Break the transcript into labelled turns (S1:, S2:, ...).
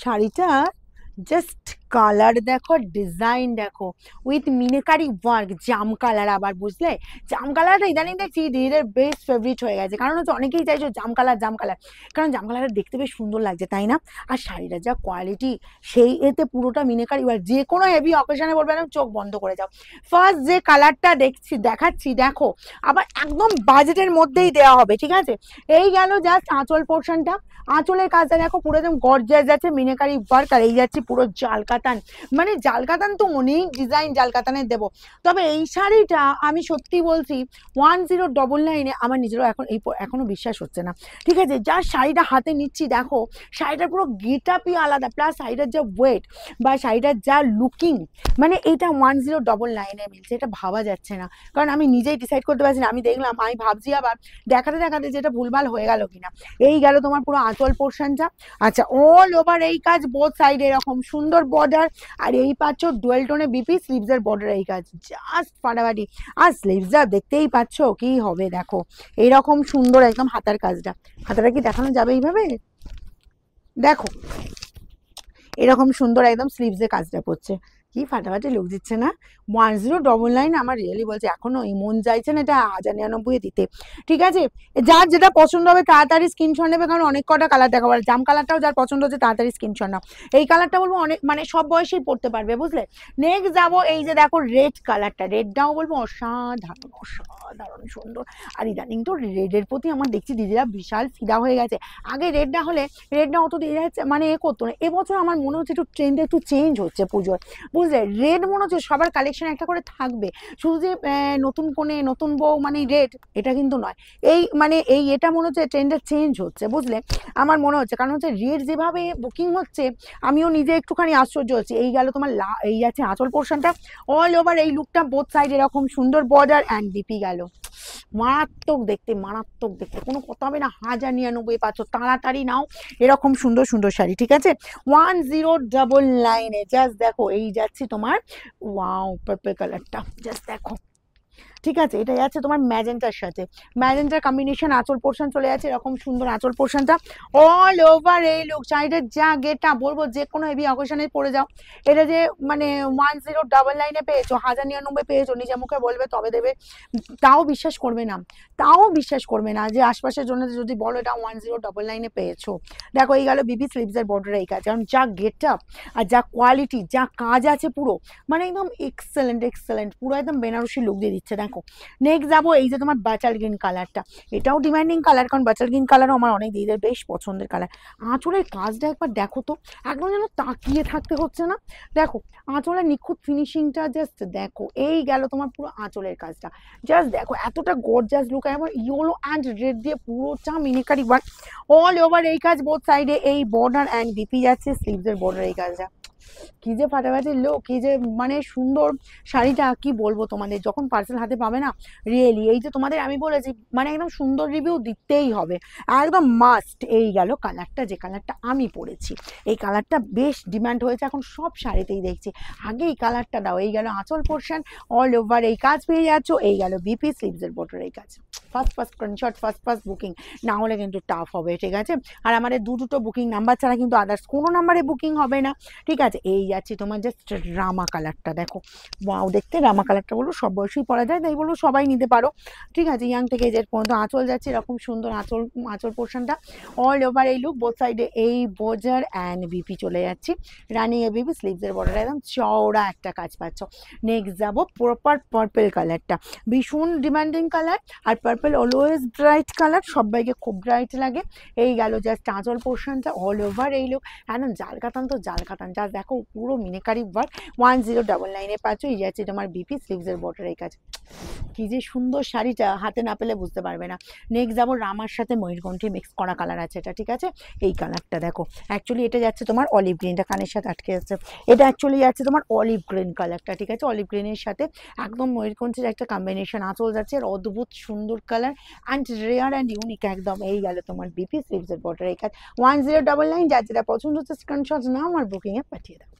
S1: শাড়িটা just colour দেখো, design দেখো, with meenakari work, jam colour আবার, বুঝলে? জাম কালারটা ইদানিং দেখছি দিদিদের বেস্ট ফেভারিট হয়ে গেছে, কারণ হচ্ছে অনেকেই চাইছো জাম কালার, জাম কালার, কারণ জাম কালারটা দেখতে বেশ সুন্দর লাগছে, তাই না? আর শাড়িটার যা কোয়ালিটি, সেই এতে পুরোটা মিনেকারি ওয়ার্ক, যে কোনো হেভি অকেশনে বলবে না চোখ বন্ধ করে যাও। ফার্স্ট যে কালারটা দেখাচ্ছি দেখো, আবার একদম বাজেটের মধ্যেই দেওয়া হবে, ঠিক আছে? এই গেল জাস্ট আঁচল পোর্শনটা। আঁচলের কাজটা দেখো পুরো একদম গর্জিয়াস যাচ্ছে, মিনাকারি ওয়ার্ক, আর এই যাচ্ছে পুরো জাল কাতান। মানে জাল কাতান তো অনেক ডিজাইন জাল কাতানের দেবো, তবে এই শাড়িটা আমি সত্যি বলছি 1099-এ আমার নিজেরও এখনো বিশ্বাস হচ্ছে না, ঠিক আছে? যা শাড়িটা হাতে নিচ্ছি দেখো, শাড়িটার পুরো গেট আপই আলাদা, প্লাস শাড়িটার যা ওয়েট বা শাড়িটার যা লুকিং, মানে এটা 1099-এ মিলছে, এটা ভাবা যাচ্ছে না, কারণ আমি নিজেই ডিসাইড করতে পারছি না। আমি দেখলাম, আমি ভাবছি আবার দেখাতে দেখাতে যেটা ভুলভাল হয়ে গেল কিনা। এই গেল তোমার পুরো আঁচল পোর্শনটা। আচ্ছা, অল ওভার এই কাজ, বোথ সাইড এরকম সুন্দর বর্ডার, আর এই পাচ্ছ ডুয়েল টোনে বিপি স্লিভসের বর্ডার, এই কাজ জাস্ট ফাটাফাটি। আর স্লিভসটা দেখতেই পাচ্ছ কি হবে, দেখো এইরকম সুন্দর একদম হাতার কাজটা। হাতাটা কি দেখানো যাবে এইভাবে? দেখো এরকম সুন্দর একদম স্লিভসের কাজটা করছে, কি ফাটাফাটি লুক দিচ্ছে না? 1099, আমার রিয়েলি বলছে এখনো এই মন চাইছে না এটা 1099-এ দিতে, ঠিক আছে? যার যেটা পছন্দ হবে তাড়াতাড়ি স্ক্রিনশট নেবে, কারণ অনেক কটা কালার দেখাবো, আর জাম কালারটাও যার পছন্দ হচ্ছে তাড়াতাড়ি স্ক্রিনশট নাও। এই কালারটা বলবো অনেক, মানে সব বয়সেই পড়তে পারবে, বুঝলে? নেক্সট যাবো, এই যে দেখো রেড কালারটা, রেডটাও বলবো অসাধারণ, অসাধারণ সুন্দর। আর ইদানিং তো রেডের প্রতি আমার দেখছি দিদিরা বিশাল ফিদা হয়ে গেছে। আগে রেড না হলে, রেড না অত দিদিরা মানে এ করতো না, এবছর আমার মনে হচ্ছে একটু ট্রেন্ডটা একটু চেঞ্জ হচ্ছে পুজোর, বুঝলে? রেড মনে হচ্ছে সবার কালেকশন একটা করে থাকবে, শুধু যে নতুন কোণে নতুন বউ মানে রেড, এটা কিন্তু নয়। এই মানে এটা মনে হচ্ছে ট্রেন্ডটা চেঞ্জ হচ্ছে, বুঝলে? আমার মনে হচ্ছে, কারণ হচ্ছে রেড যেভাবে বুকিং হচ্ছে, আমিও নিজে একটুখানি আশ্চর্য হচ্ছি। এই গেল তোমার এই আছে আঁচল পোর্শনটা, অল ওভার এই লুকটা, বোথ সাইড এরকম সুন্দর বর্ডার, অ্যান্ড বিপি গেল মারাত্মক দেখতে, মারাত্মক দেখতে, কোনো কথা হবে না। 1099 পাচ্ছ, তাড়াতাড়ি নাও এরকম সুন্দর সুন্দর শাড়ি, ঠিক আছে? 1099-এ জাস্ট দেখো, এই যাচ্ছি তোমার ওয়াও পার্পল কালারটা, জাস্ট দেখো, ঠিক আছে? এটা যাচ্ছে তোমার ম্যাজেন্টার সাথে, ম্যাজেন্টার কম্বিনেশন, আঁচল পোর্শন চলে যাচ্ছে এরকম সুন্দর আঁচল পোর্শনটা, অল ওভার এই লুক। শাড়িটার যা গেটা বলবো, যে কোনো হেভি অকেশনে পরে যাও, এটা যে মানে 1099-এ পেয়েছো, 1099 পেয়েছো, নিজের মুখে বলবে তবে দেবে, তাও বিশ্বাস করবে না, তাও বিশ্বাস করবে না যে আশপাশের জন্য যদি বলো এটা 1099-এ পেয়েছো। দেখো এই গেল বিবি স্লিভসের বর্ডার, এই কাজ, কারণ যা গেট আপ আর যা কোয়ালিটি, যা কাজ আছে পুরো, মানে একদম এক্সেলেন্ট, এক্সেলেন্ট, পুরো একদম বেনারসি লুক দিয়ে দিচ্ছে। দেখো নেক্সট যাবো, এই যে তোমার বাচাল গ্রিন কালারটা, এটাও ডিমান্ডিং কালার, কারণ বাচাল গ্রিন কালারও আমার অনেক দিদিদের বেশ পছন্দের কালার। আঁচলের কাজটা একবার দেখো তো, একদম যেন তাকিয়ে থাকতে হচ্ছে না। দেখো আঁচলের নিখুঁত ফিনিশিংটা, জাস্ট দেখো। এই গেল তোমার পুরো আঁচলের কাজটা, জাস্ট দেখো এতটা গর্জাস লুক, এবং ইয়েলো অ্যান্ড রেড দিয়ে পুরোটা মিনিকারি ওয়ার্ক, অল ওভার এই কাজ, বোথ সাইডে এই বর্ডার, অ্যান্ড ডিপি যাচ্ছে স্লিভসের বর্ডার, এই কাজটা কি যে ফাটাফাটি লোক, কি যে মানে সুন্দর শাড়িটা, কি বলবো তোমাদের, যখন পার্সেল হাতে পাবে না, রিয়েলি এই যে তোমাদের আমি বলেছি, মানে একদম সুন্দর রিভিউ দিতেই হবে, একদম মাস্ট। এই গেল কালারটা, যে কালারটা আমি পরেছি, এই কালারটা বেশ ডিমান্ড হয়েছে এখন সব শাড়িতেই দেখছি, আগে এই কালারটা দাও। এই গেল আঁচল পোর্শন, অল ওভার এই কাজ পেয়ে যাচ্ছ, এই গেল বিপি স্লিভসের বর্ডার, এই কাজ। ফার্স্ট স্ক্রিনশট, ফার্স্ট বুকিং, না হলে কিন্তু টাফ হবে, ঠিক আছে? আর আমাদের দুটো বুকিং নাম্বার ছাড়া কিন্তু আদার্স কোনো নাম্বারে বুকিং হবে না, ঠিক আছে? এই যাচ্ছি তোমার জাস্ট রামা কালারটা, দেখো ওয়াও দেখতে, রামা কালারটা বলবো সব বয়সেই পরা যায়, তাই বলবো সবাই নিতে পারো, ঠিক আছে? ইয়াং থেকে এজের পর্যন্ত। আঁচল যাচ্ছে এরকম সুন্দর, আঁচল পোর্শনটা অল ওভার এই লুক, বোথ সাইডে এই বোর্ডার অ্যান্ড বিপি চলে যাচ্ছি, রানিং এ বিপি স্লিভসের বর্ডার, একদম চওড়া একটা কাজ পাচ্ছ। নেক্সট যাবো প্রপার পার্পল কালারটা, ভীষণ ডিমান্ডিং কালার, আর পার্পল অলওয়েজ ব্রাইট কালার, সবাইকে খুব ব্রাইট লাগে। এই গেল জাস্ট আঁচল পোর্শনটা, অল ওভার এই লুক, একদম জাল কাতান তো জাল কাতান, জাস্ট দেখো পুরো মিনেকারি ওয়ার্ক। 1099-এ পাচ্ছ, এই যাচ্ছে তোমার বিপি স্লিভসের বর্ডার, এই কাজ। কি যে সুন্দর শাড়িটা, হাতে না পেলে বুঝতে পারবে না। নেক্সট যাবো রামার সাথে ময়ূরকণ্ঠী মিক্স করা কালার আছে এটা, ঠিক আছে? এই কালারটা দেখো, অ্যাকচুয়ালি এটা যাচ্ছে তোমার অলিভ গ্রিনটা, কানের সাথে আটকে যাচ্ছে, এটা অ্যাকচুয়ালি যাচ্ছে তোমার অলিভ গ্রিন কালারটা, ঠিক আছে? অলিভ গ্রিনের সাথে একদম ময়ূরকণ্ঠীর একটা কম্বিনেশন, আঁচল যাচ্ছে আর অদ্ভুত সুন্দর colour, and rare and unique একদম। এই গেল তোমার বিপি স্লিভসের বর্ডার, এই কাজ। 1099, যার যেটা পছন্দ হচ্ছে স্ক্রিনশট নাও আর বুকিংয়ে পাঠিয়ে দাও।